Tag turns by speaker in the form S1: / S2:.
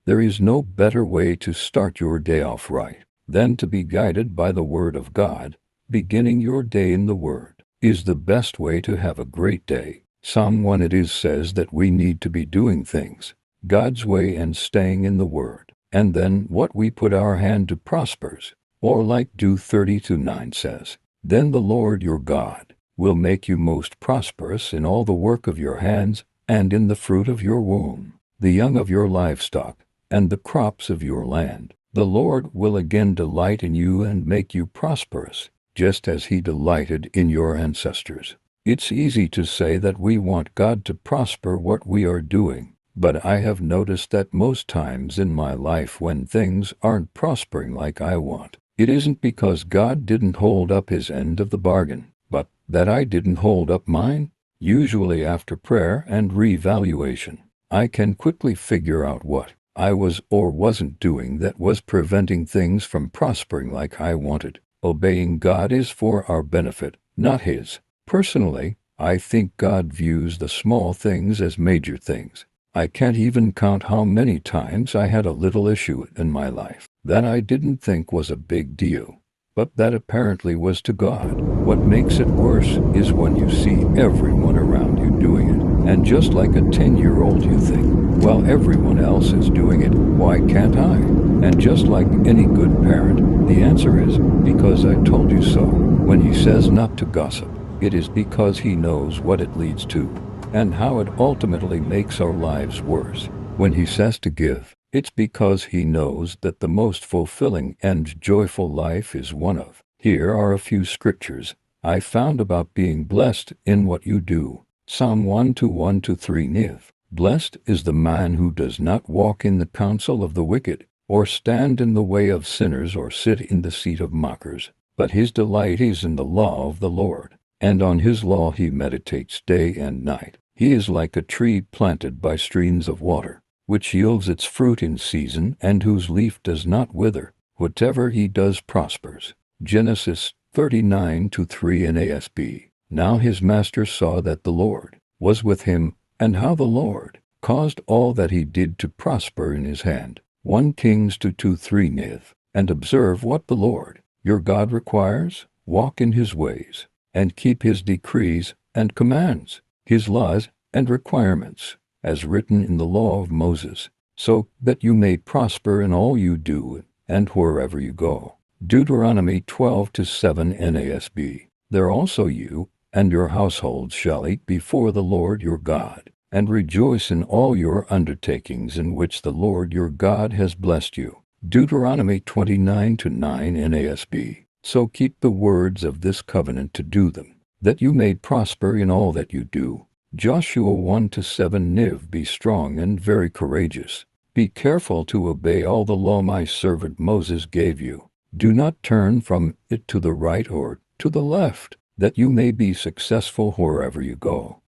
S1: There is no better way to start your day off right than to be guided by the Word of God. Beginning your day in the Word is the best way to have a great day. Psalm 1 it is says that we need to be doing things God's way and staying in the Word, and then what we put our hand to prospers. Or like Jude 30:9 says, then the Lord your God will make you most prosperous in all the work of your hands, and in the fruit of your womb, the young of your livestock, and the crops of your land. The Lord will again delight in you and make you prosperous, just as he delighted in your ancestors. It's easy to say that we want God to prosper what we are doing, but I have noticed that most times in my life when things aren't prospering like I want, it isn't because God didn't hold up his end of the bargain, but that I didn't hold up mine. Usually after prayer and reevaluation, I can quickly figure out what I was or wasn't doing that was preventing things from prospering like I wanted. Obeying God is for our benefit, not his. Personally, I think God views the small things as major things. I can't even count how many times I had a little issue in my life that I didn't think was a big deal, but that apparently was to God. What makes it worse is when you see everyone around you doing it, and just like a 10-year-old you think, well, everyone else is doing it, why can't I? And just like any good parent, the answer is, because I told you so. When he says not to gossip, it is because he knows what it leads to, and how it ultimately makes our lives worse. When he says to give, it's because he knows that the most fulfilling and joyful life is one of. Here are a few scriptures I found about being blessed in what you do. Psalm 1:1-3 Niv. Blessed is the man who does not walk in the counsel of the wicked, or stand in the way of sinners, or sit in the seat of mockers. But his delight is in the law of the Lord, and on his law he meditates day and night. He is like a tree planted by streams of water, which yields its fruit in season, and whose leaf does not wither. Whatever he does prospers. Genesis 39:3 NASB. Now his master saw that the Lord was with him, and how the Lord caused all that he did to prosper in his hand. 1 Kings 2:3 Niv. And observe what the Lord your God requires. Walk in his ways, and keep his decrees and commands, his laws and requirements, as written in the law of Moses, so that you may prosper in all you do and wherever you go. Deuteronomy 12:7 NASB. There also you and your household shall eat before the Lord your God, and rejoice in all your undertakings in which the Lord your God has blessed you. Deuteronomy 29:9 NASB. So keep the words of this covenant to do them, that you may prosper in all that you do. Joshua 1:7 Niv. Be strong and very courageous. Be careful to obey all the law my servant Moses gave you. Do not turn from it to the right or to the left, that you may be successful wherever you go.